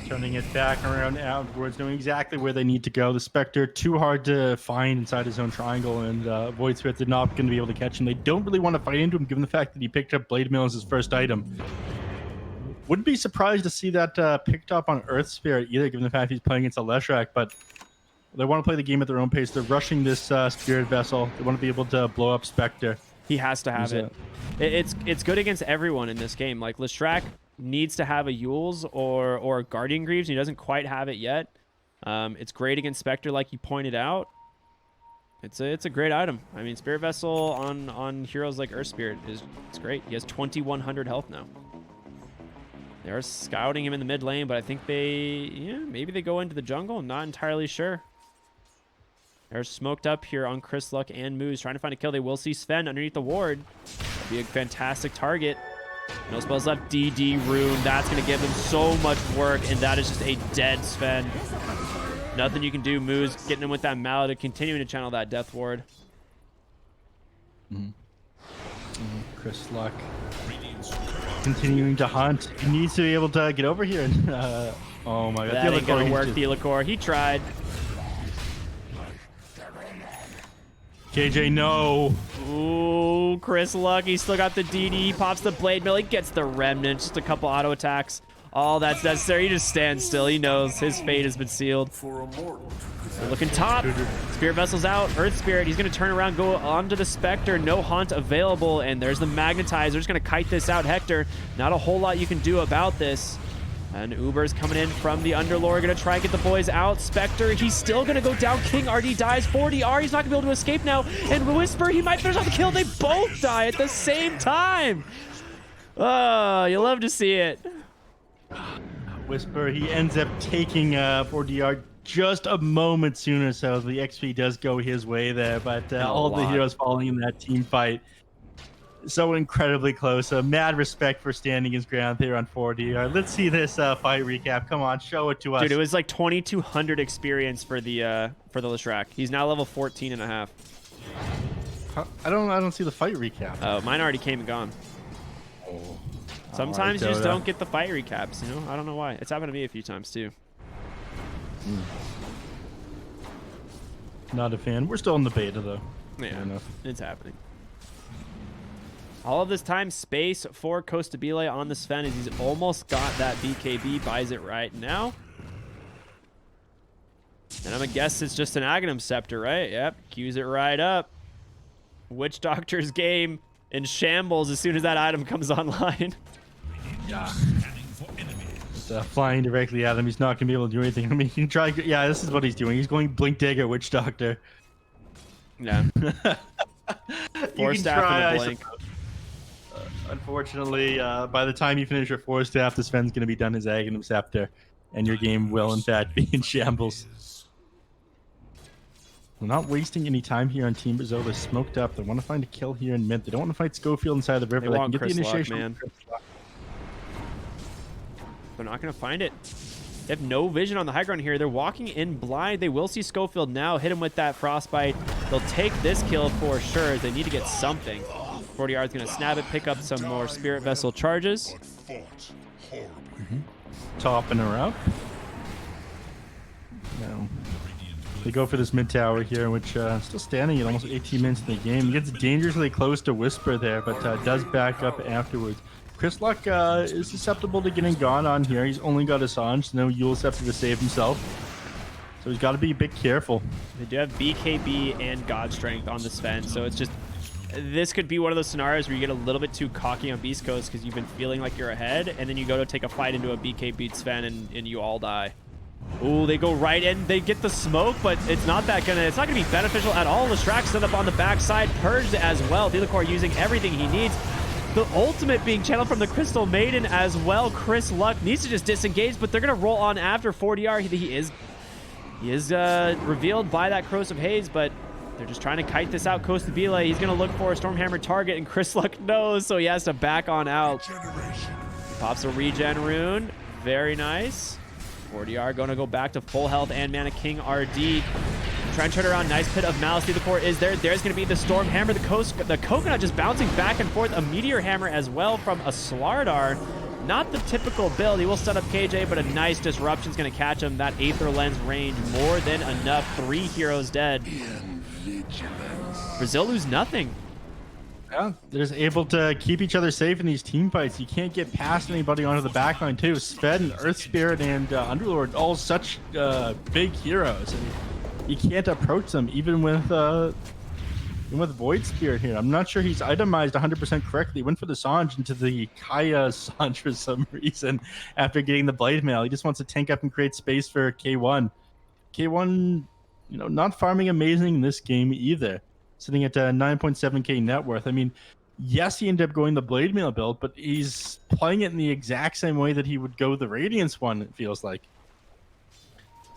Turning it back around outwards, knowing exactly where they need to go. The Spectre, too hard to find inside his own triangle, and Void Spirit, they're not going to be able to catch him. They don't really want to fight into him, given the fact that he picked up Blade Mail as his first item. Wouldn't be surprised to see that picked up on Earth Spirit either, given the fact he's playing against a Leshrac, but they want to play the game at their own pace. They're rushing this Spirit Vessel. They want to be able to blow up Spectre. He has to have it. It's good against everyone in this game. Like, Leshrac needs to have a Yules or Guardian Greaves, and he doesn't quite have it yet. It's great against Spectre, like you pointed out. It's a great item. I mean, Spirit Vessel on heroes like Earth Spirit it's great. He has 2,100 health now. They're scouting him in the mid lane, but I think maybe they go into the jungle. I'm not entirely sure. They're smoked up here on Chris Luck and Moose, trying to find a kill. They will see Sven underneath the ward. That'd be a fantastic target. No spells left. DD Rune. That's going to give them so much work, and that is just a dead Sven. Nothing you can do. Moose getting him with that Maledict, continuing to channel that Death Ward. Chris Luck continuing to hunt. He needs to be able to get over here. And, oh my god. That ain't going to work, Deathcore. He tried. KJ, no. Ooh, Chris Luck. He still got the DD. He pops the Blade Mill. He gets the Remnant. Just a couple auto attacks. All that's necessary. He just stands still. He knows his fate has been sealed. They're looking top. Spirit Vessel's out. Earth Spirit. He's going to turn around, go onto the Spectre. No Haunt available. And there's the Magnetizer. Just going to kite this out, Hector. Not a whole lot you can do about this. And Uber's coming in from the Underlord, gonna try and get the boys out. Spectre, he's still gonna go down. King RD dies. 4DR, he's not gonna be able to escape now. And Whisper, he might finish off the kill. They both die at the same time. Oh, you love to see it. Whisper, he ends up taking 4DR just a moment sooner, so the XP does go his way there. But all the heroes falling in that team fight, so incredibly close. Mad respect for standing his ground there on 4DR. Let's see this fight recap. Come on, show it to us. Dude, it was like 2,200 experience for the Leshrac. He's now level 14 and a half. I don't see the fight recap. Oh, mine already came and gone. Sometimes you just don't get the fight recaps, you know? I don't know why. It's happened to me a few times too. Not a fan. We're still in the beta, though. Yeah, Fair enough. it's happening. All of this time, space for Costabile on the Sven as he's almost got that BKB, buys it right now. And I'm gonna guess it's just an Aghanim Scepter, right? Yep, cues it right up. Witch Doctor's game in shambles as soon as that item comes online. Yeah. Flying directly at him, he's not gonna be able to do anything. I mean, he can try. Yeah, this is what he's doing. He's going Blink Dagger, Witch Doctor. Yeah. Four staff and a blink. Unfortunately, by the time you finish your 4 staff, the Sven's gonna be done his Aghanim Scepter, and your game will in fact be in shambles. We're not wasting any time here on Team Brazil. They're smoked up. They want to find a kill here in mid. They don't want to fight Schofield inside the river. They want can get the initiation. man. They're not going to find it. They have no vision on the high ground here. They're walking in blind. They will see Schofield now. Hit him with that frostbite. They'll take this kill for sure. They need to get something. 40R is going to snap it, pick up some more Spirit Vessel charges. Topping her up. No. They go for this mid tower here, which still standing at almost 18 minutes in the game. It gets dangerously close to Whisper there, but does back up afterwards. Chris Luck is susceptible to getting gone on here. He's only got Assange, no Yule Scepter to save himself. So he's got to be a bit careful. They do have BKB and God Strength on the Sven, so it's just... This could be one of those scenarios where you get a little bit too cocky on Beast Coast because you've been feeling like you're ahead, and then you go to take a fight into a BKB Sven and you all die. Ooh, they go right in. They get the smoke, but it's not gonna be beneficial at all. Leshrac set up on the backside, purged as well. Delacour using everything he needs. The ultimate being channeled from the Crystal Maiden as well. Chris Luck needs to just disengage, but they're gonna roll on after 40R. He is revealed by that Corrosive Haze, but they're just trying to kite this out. Costabile, he's gonna look for a Stormhammer target, and Chris Luck knows, so he has to back on out. Pops a regen rune. Very nice. 40R going to go back to full health and Mana King RD. Try and turn around. Nice Pit of Malice. The core is there. There's going to be the Storm Hammer. The Coconut just bouncing back and forth. A Meteor Hammer as well from a Slardar. Not the typical build. He will stun up KJ, but a nice disruption is going to catch him. That Aether Lens range, more than enough. 3 heroes dead. Brazil lose nothing. Yeah, they're just able to keep each other safe in these team fights. You can't get past anybody onto the backline too. Sped and Earth Spirit and Underlord, all such big heroes, and you can't approach them even with Void Spirit here. I'm not sure he's itemized 100% correctly. He went for the Sange into the Kaya Sange for some reason after getting the Blade Mail. He just wants to tank up and create space for K1. K1, not farming amazing in this game either. Sitting at 9.7k net worth. I mean, yes, he ended up going the Blade Mail build, but he's playing it in the exact same way that he would go the Radiance one, it feels like.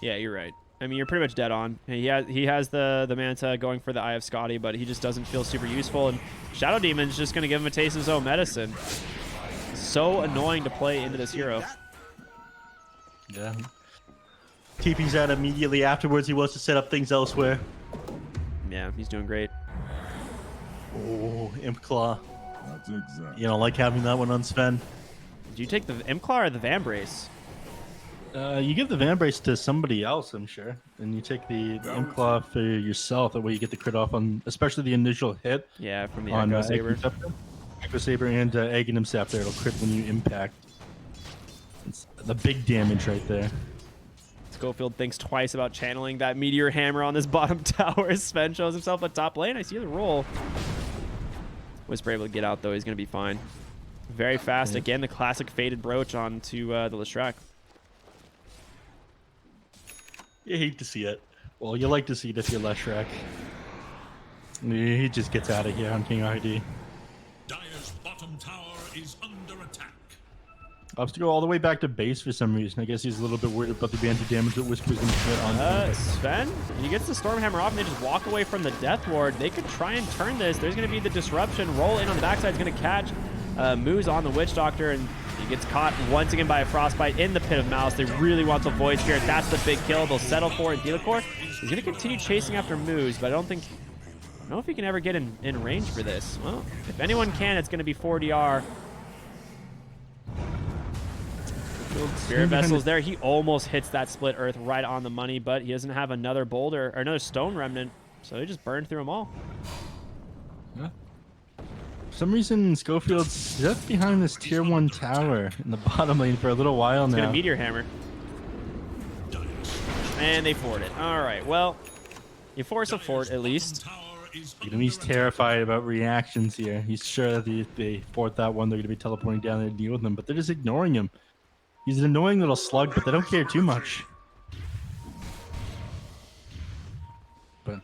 Yeah, you're right. I mean, you're pretty much dead on. He has the Manta going for the Eye of Scotty, but he just doesn't feel super useful, and Shadow Demon's just going to give him a taste of his own medicine. So annoying to play into this hero. Yeah. TP's out immediately afterwards. He wants to set up things elsewhere. Yeah, he's doing great. Oh, Imp Claw. You don't like having that one on Sven? Did you take the Imp Claw or the Vambrace? You give the Vambrace to somebody else, I'm sure. And you take the Imp Claw for yourself. That way you get the crit off on, especially the initial hit. Yeah, from the Echo Saber. Echo Saber and Aghanim Scepter. It'll crit when you impact. It's the big damage right there. Schofield thinks twice about channeling that Meteor Hammer on this bottom tower. Sven shows himself at top lane. I see the roll. Whisper able to get out, though. He's going to be fine. Very fast. Again, the classic Faded Brooch onto the Leshrac. You hate to see it. Well, you like to see it if you're Leshrac. He just gets out of here on King RD. Dire's bottom tower is under attack. Opts to go all the way back to base for some reason. I guess he's a little bit worried about the anti-damage that Whisper's going to put on. Sven, he gets the Stormhammer off and they just walk away from the Death Ward. They could try and turn this. There's going to be the disruption. Roll in on the backside is going to catch Moose on the Witch Doctor, and he gets caught once again by a Frostbite in the Pit of Malice. They really want the Void Spirit. That's the big kill. They'll settle for it. Delacour is going to continue chasing after Moose, but I don't know if he can ever get in range for this. Well, if anyone can, it's going to be 40R. Spirit Vessel's there. He almost hits that split earth right on the money, but he doesn't have another boulder or another stone remnant, so he just burned through them all. Yeah. For some reason, Schofield's just behind this tier 1 tower in the bottom lane for a little while now. He's gonna Meteor Hammer. And they fort it. All right, well, you force a fort at least. He's terrified about reactions here. He's sure that if they fort that one, they're going to be teleporting down there to deal with him, but they're just ignoring him. He's an annoying little slug, but they don't care too much. But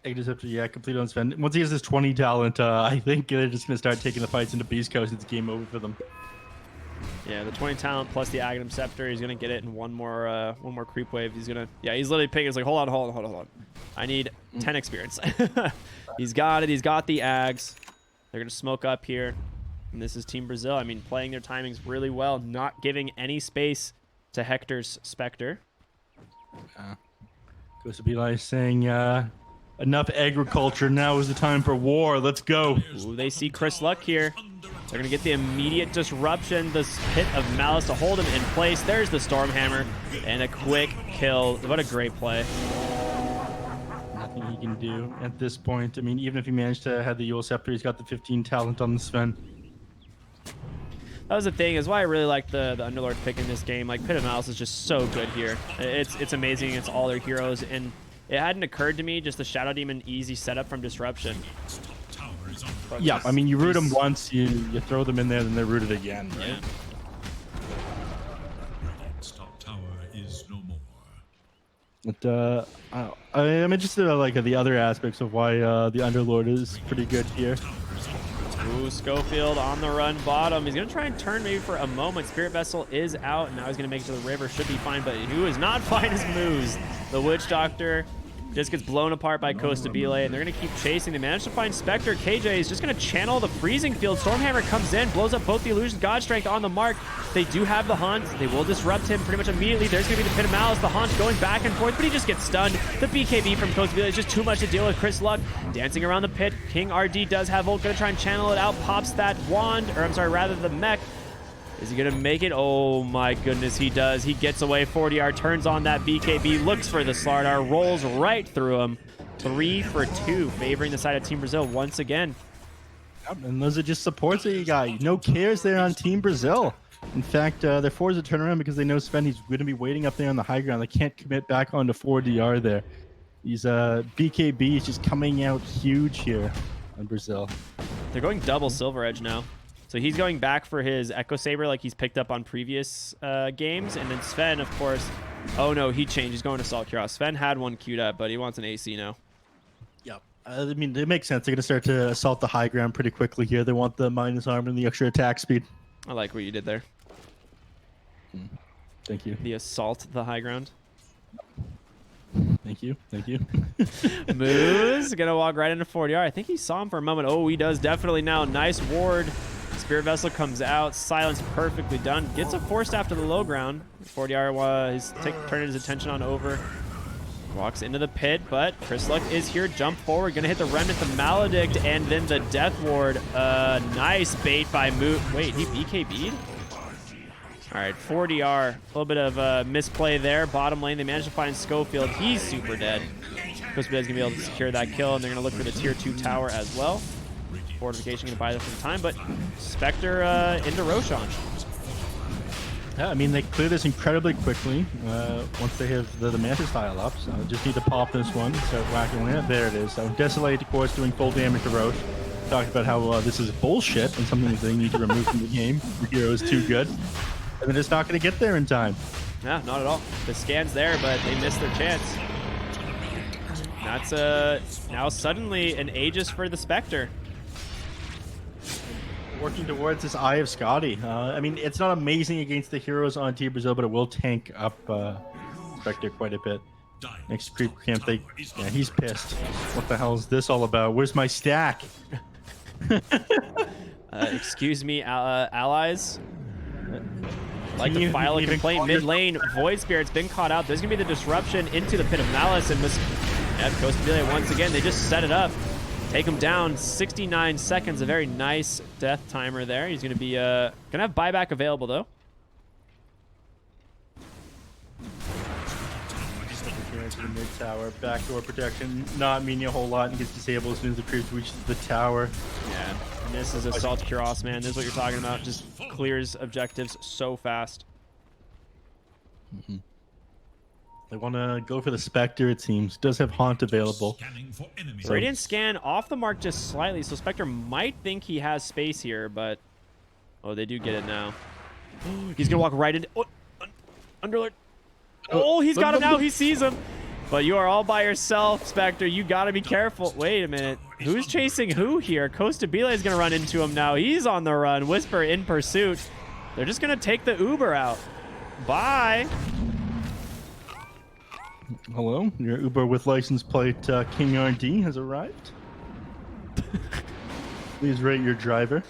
Interceptor, yeah, complete on Sven. Once he has his 20 talent, I think they're just going to start taking the fights into Beast Coast. It's game over for them. Yeah, the 20 talent plus the Aghanim Scepter. He's gonna get it in one more creep wave. He's gonna, yeah, he's literally picking. It's like, hold on. I need 10 experience. He's got it. He's got the Ags. They're gonna smoke up here, and this is Team Brazil. I mean, playing their timings really well, not giving any space to Hector's Spectre. Goes to be like saying, enough agriculture. Now is the time for war. Let's go. Ooh, they see Chris Luck here. They're going to get the immediate disruption, this Pit of Malice to hold him in place. There's the Stormhammer and a quick kill. What a great play. Nothing he can do at this point. I mean, even if he managed to have the Yule Scepter, he's got the 15 talent on the Sven. That was the thing, is why I really like the Underlord pick in this game. Like, Pit of Malice is just so good here. It's amazing against all their heroes, and it hadn't occurred to me, just the Shadow Demon easy setup from Disruption. But Yeah, I mean, you root them once, you throw them in there, then they're rooted again, right? Yeah. Radiant's top tower is no more. But I'm interested in like the other aspects of why the Underlord is pretty good here. Ooh, Schofield on the run bottom. He's going to try and turn maybe for a moment. Spirit Vessel is out, and now he's going to make it to the river. Should be fine, but who is not fine is Moose. The Witch Doctor just gets blown apart by Costa Bile, and they're going to keep chasing. They manage to find Spectre. KJ is just going to channel the Freezing Field. Stormhammer comes in, blows up both the Illusions. God Strength on the mark. They do have the Haunt. They will disrupt him pretty much immediately. There's going to be the Pit of Malice. The Haunt going back and forth, but he just gets stunned. The BKB from Costa Bile is just too much to deal with. Chris Luck dancing around the pit. King RD does have ult. Going to try and channel it out. Pops that wand, or I'm sorry, rather the mech. Is he going to make it? Oh my goodness, he does. He gets away 40R, turns on that BKB, looks for the Slardar, rolls right through him. 3 for 2, favoring the side of Team Brazil once again. Yep, and those are just supports that you got. No cares there on Team Brazil. In fact, they're forced to turn around because they know Sven, he's going to be waiting up there on the high ground. They can't commit back onto 4DR there. These BKB is just coming out huge here on Brazil. They're going double Silver Edge now. So he's going back for his Echo Saber like he's picked up on previous games. And then Sven, of course, oh no, he changed. He's going to Assault Cuirass. Sven had one queued up, but he wants an AC now. Yep. I mean, it makes sense. They're going to start to assault the high ground pretty quickly here. They want the minus armor and the extra attack speed. I like what you did there. Thank you. The assault the high ground. Thank you. Thank you. Moose gonna walk right into 40R. I think he saw him for a moment. Oh, he does definitely now. Nice ward. Spirit Vessel comes out. Silence perfectly done. Gets a Force Staff to the low ground. 40R he's turning his attention on over. Walks into the pit, but Chris Luck is here. Jump forward. Gonna hit the Remnant, the Maledict, and then the Death Ward. Nice bait by Moot. Wait, he BKB'd? All right, 40R. A little bit of misplay there. Bottom lane, they managed to find Schofield. He's super dead. Costa Bile's going to be able to secure that kill, and they're going to look for the tier 2 tower as well. Fortification going to buy them some time, but Spectre into Roshan. Yeah, I mean, they clear this incredibly quickly once they have the Mantis tile up. So just need to pop this one, start whacking it. There it is. So Desolate, of course, doing full damage to Roche. Talked about how this is bullshit and something that they need to remove from the game. The hero is too good. And they're just not going to get there in time. Yeah, not at all. The scan's there, but they missed their chance. That's now suddenly an Aegis for the Spectre. Working towards this Eye of Scotty. I mean, it's not amazing against the heroes on Team Brazil, but it will tank up Spectre quite a bit. Next creep camp, yeah, he's pissed. What the hell is this all about? Where's my stack? Excuse me, allies. Like to file a complaint. Mid lane, Void Spirit's been caught out. There's gonna be the disruption into the Pit of Malice, and Costa Bile once again. They just set it up, take him down. 69 seconds, a very nice death timer there. He's gonna be gonna have buyback available though. here into the mid tower. Backdoor protection, not meaning a whole lot, and gets disabled as soon as the creeps reaches the tower. Yeah, and this is Assault Kuros, man. This is what you're talking about. Just clears objectives so fast. They want to go for the Spectre, it seems. Does have Haunt available. So Radiant scan off the mark just slightly, so Spectre might think he has space here, but... Oh, they do get it now. He's going to walk right into... Oh, Underlord. Oh, he's got him now. He sees him. But you are all by yourself, Spectre. You got to be careful. Wait a minute. Who's chasing who here? Costabile is going to run into him now. He's on the run. Whisper in pursuit. They're just going to take the Uber out. Bye. Hello, your Uber with license plate King RD has arrived. Please rate your driver.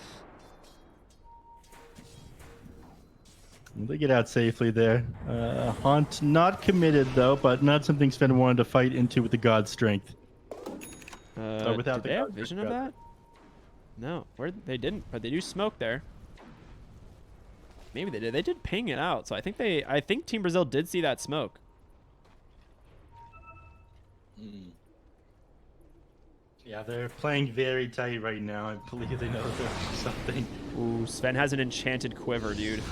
They get out safely there. Haunt not committed though, but not something Sven wanted to fight into with the God Strength. Did they have vision of that? No, they didn't, but they do smoke there. Maybe they did. They did ping it out, so I think Team Brazil did see that smoke. Yeah, they're playing very tight right now. I believe they know there's something. Ooh, Sven has an enchanted quiver, dude.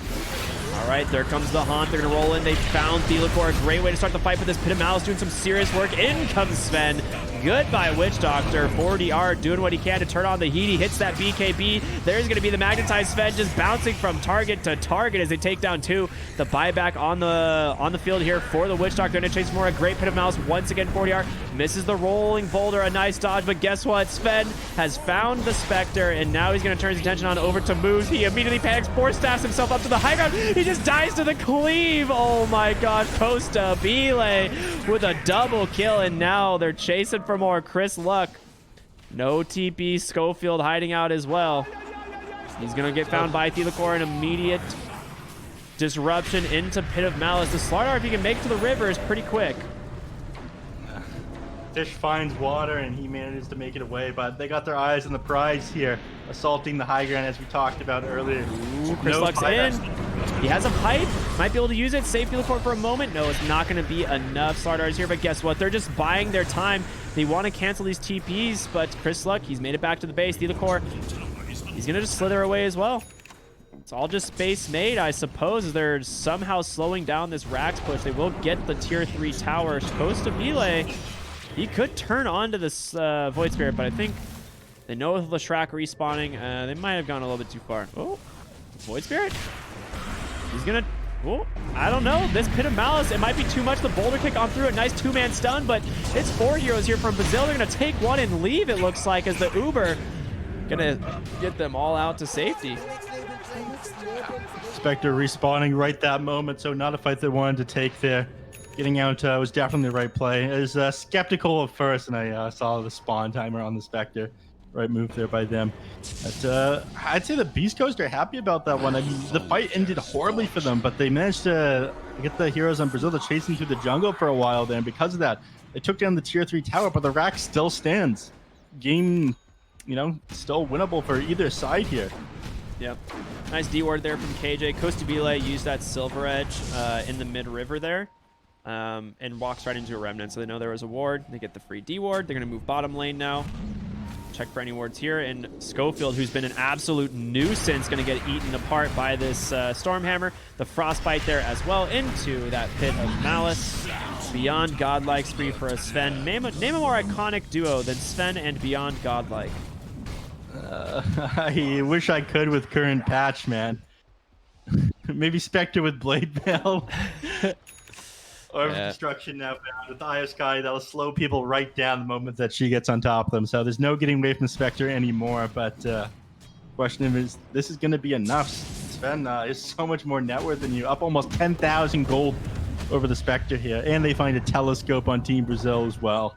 All right, there comes the Haunt. They're going to roll in. They found Thelacore. A great way to start the fight with this Pit of Malice, doing some serious work. In comes Sven. Goodbye, Witch Doctor. 4DR doing what he can to turn on the heat. He hits that BKB. There's going to be the magnetized Sven just bouncing from target to target as they take down two. The buyback on the field here for the Witch Doctor. And chase more. A great Pit of Malice once again. 4DR misses the rolling boulder. A nice dodge, but guess what? Sven has found the Spectre, and now he's going to turn his attention on over to Moose. He immediately panics, force staffs himself up to the high ground. He just dies to the cleave. Oh my god, Costabile with a double kill, and now they're chasing for more. Chris Luck, no TP. Schofield hiding out as well. He's going to get found by Thelacore. An immediate disruption into Pit of Malice. The Slardar, if he can make it to the river, is pretty quick. Fish finds water and he manages to make it away, but they got their eyes on the prize here, assaulting the high ground as we talked about earlier. Ooh, Chris Luck's in. He has a pipe. Might be able to use it. Save Thelacore for a moment. No, it's not going to be enough. Slardars here, but guess what? They're just buying their time. They want to cancel these TPs, but Chris Luck, he's made it back to the base. Thelacore, he's going to just slither away as well. It's all just space made, I suppose. They're somehow slowing down this Rax push. They will get the tier 3 tower. Costabile, he could turn on to this Void Spirit, but I think they know with Leshrac respawning, they might have gone a little bit too far. Oh, Void Spirit? He's going to... Oh, I don't know. This Pit of Malice, it might be too much. The boulder kick on through. A nice two-man stun, but it's 4 heroes here from Brazil. They're going to take one and leave, it looks like, as the Uber going to get them all out to safety. Spectre respawning right that moment, so not a fight they wanted to take there. Getting out was definitely the right play. I was skeptical at first, and I saw the spawn timer on the Spectre. Right move there by them. But, I'd say the Beast Coast are happy about that one. I mean, the fight ended horribly for them, but they managed to get the heroes on Brazil to chase them through the jungle for a while there. And because of that, they took down the tier 3 tower, but the rack still stands. Game, you know, still winnable for either side here. Yep. Nice D-ward there from KJ. Costabile used that Silver Edge in the mid-river there. And walks right into a Remnant, so they know there was a ward. They get the free D-ward. They're going to move bottom lane now. Check for any wards here. And Schofield, who's been an absolute nuisance, going to get eaten apart by this Stormhammer. The Frostbite there as well into that Pit of Malice. Beyond Godlike spree for a Sven. Name a more iconic duo than Sven and Beyond Godlike. I wish I could with current patch, man. Maybe Spectre with Blade Mail. Or Destruction now found with Io Sky. That'll slow people right down the moment that she gets on top of them. So there's no getting away from Spectre anymore. But question is, this is going to be enough. Sven is so much more net worth than you. Up almost 10,000 gold over the Spectre here. And they find a telescope on Team Brazil as well.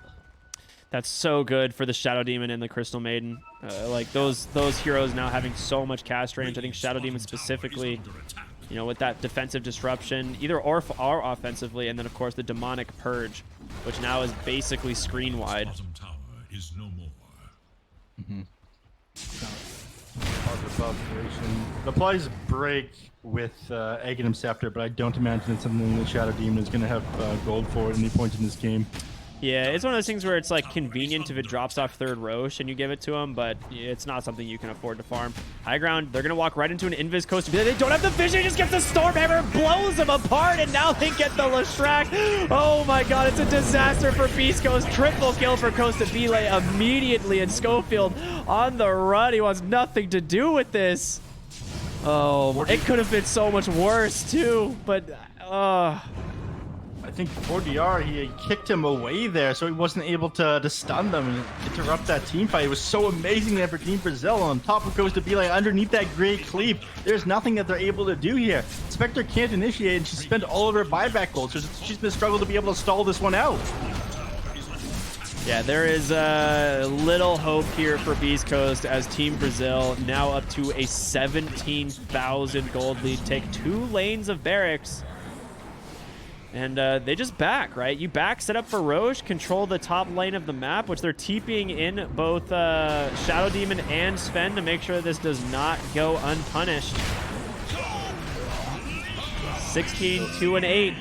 That's so good for the Shadow Demon and the Crystal Maiden. Like those heroes now having so much cast range. I think Shadow Demon specifically, you know, with that defensive disruption, either or offensively, and then of course the demonic purge, which now is basically screen wide. Bottom tower is no more. The plays break with Aghanim Scepter, but I don't imagine it's something that Shadow Demon is going to have gold for at any point in this game. Yeah, it's one of those things where it's like convenient if it drops off third Roche and you give it to him, but it's not something you can afford to farm. High ground, they're going to walk right into an Invis Coast. They don't have the vision, just gets the Stormhammer, blows them apart, and now they get the Leshrac. Oh my god, it's a disaster for Beast Coast. Triple kill for Costa Belay immediately, and Schofield on the run. He wants nothing to do with this. Oh, it could have been so much worse too, but I think 4DR, he kicked him away there, so he wasn't able to stun them and interrupt that team fight. It was so amazing there for Team Brazil on top of Costa Belay underneath that great cleave. There's nothing that they're able to do here. Spectre can't initiate, and she spent all of her buyback gold, so she's going to struggle to be able to stall this one out. Yeah, there is little hope here for Beast Coast as Team Brazil now up to a 17,000 gold lead. Take 2 lanes of barracks. And they just back, right? You back, set up for Roche, control the top lane of the map, which they're TPing in both Shadow Demon and Sven to make sure that this does not go unpunished. 16, 2, and 8.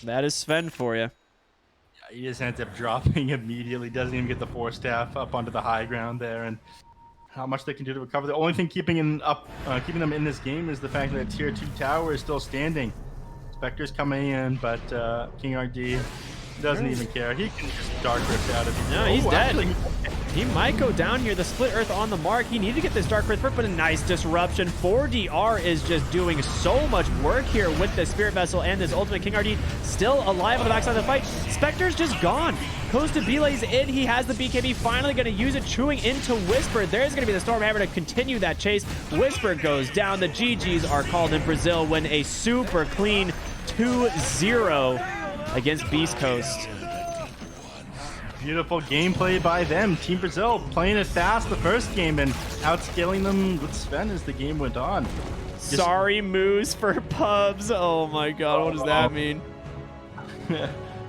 That is Sven for you. He just ends up dropping immediately, doesn't even get the 4-staff up onto the high ground there, and how much they can do to recover. The only thing keeping them in this game is the fact that tier 2 tower is still standing. Spectre's coming in, but King RD doesn't even care. He can just Dark Rift out of it. No, he's dead. He might go down here. The Split Earth on the mark. He needed to get this Dark Rift, but a nice disruption. 4DR is just doing so much work here with the Spirit Vessel and this ultimate. King RD still alive on the backside of the fight. Spectre's just gone. Costa Belay's in. He has the BKB. Finally going to use it, chewing into Whisper. There's going to be the Stormhammer to continue that chase. Whisper goes down. The GGs are called in. Brazil win a super clean 2-0 against Beast Coast. Beautiful gameplay by them. Team Brazil playing it fast the first game and outscaling them with Sven as the game went on. Sorry, Moose, for pubs. Oh my god, what does that mean?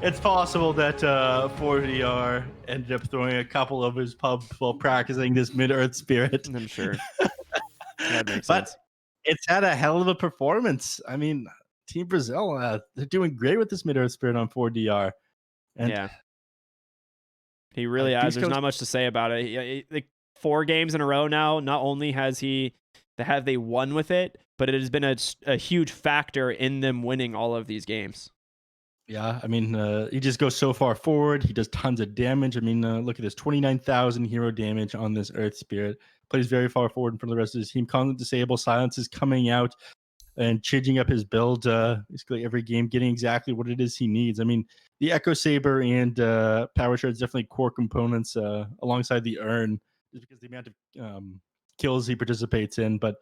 It's possible that 4DR ended up throwing a couple of his pubs while practicing this Mid-Earth Spirit. I'm sure. That makes But sense. it's had a hell of a performance. I mean, Team Brazil, they're doing great with this Mid-Earth Spirit on 4DR. And yeah. He really has. There's not much to say about it. Like 4 games in a row now, not only have they won with it, but it has been a huge factor in them winning all of these games. Yeah, I mean, he just goes so far forward. He does tons of damage. I mean, look at this, 29,000 hero damage on this Earth Spirit. Plays very far forward in front of the rest of his team. Constant disable, silence is coming out and changing up his build basically every game, getting exactly what it is he needs. I mean, the Echo Saber and Power Shard is definitely core components alongside the Urn, just because the amount of kills he participates in. But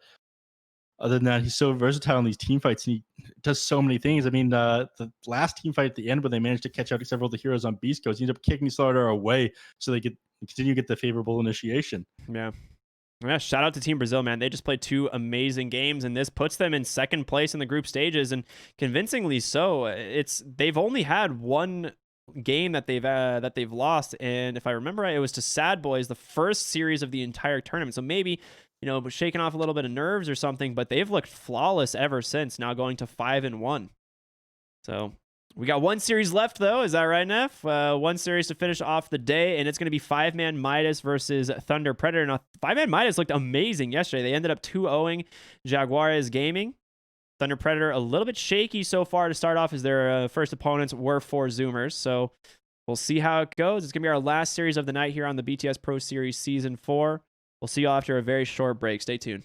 other than that, he's so versatile in these team fights, and he does so many things. I mean, the last team fight at the end, where they managed to catch out several of the heroes on Beast Coast, he ended up kicking Slaughter away so they could continue to get the favorable initiation. Yeah. Yeah, shout out to Team Brazil, man. They just played 2 amazing games, and this puts them in 2nd place in the group stages, and convincingly so. They've only had 1 game that they've lost, and if I remember right, it was to Sad Boys, the first series of the entire tournament. So maybe, shaking off a little bit of nerves or something, but they've looked flawless ever since, now going to 5-1. So we got 1 series left, though. Is that right, Neph? 1 series to finish off the day, and it's going to be 5-man Midas versus Thunder Predator. Now, 5-man Midas looked amazing yesterday. They ended up 2-0ing Jaguares Gaming. Thunder Predator a little bit shaky so far to start off, as their first opponents were 4 Zoomers. So we'll see how it goes. It's going to be our last series of the night here on the BTS Pro Series Season 4. We'll see you all after a very short break. Stay tuned.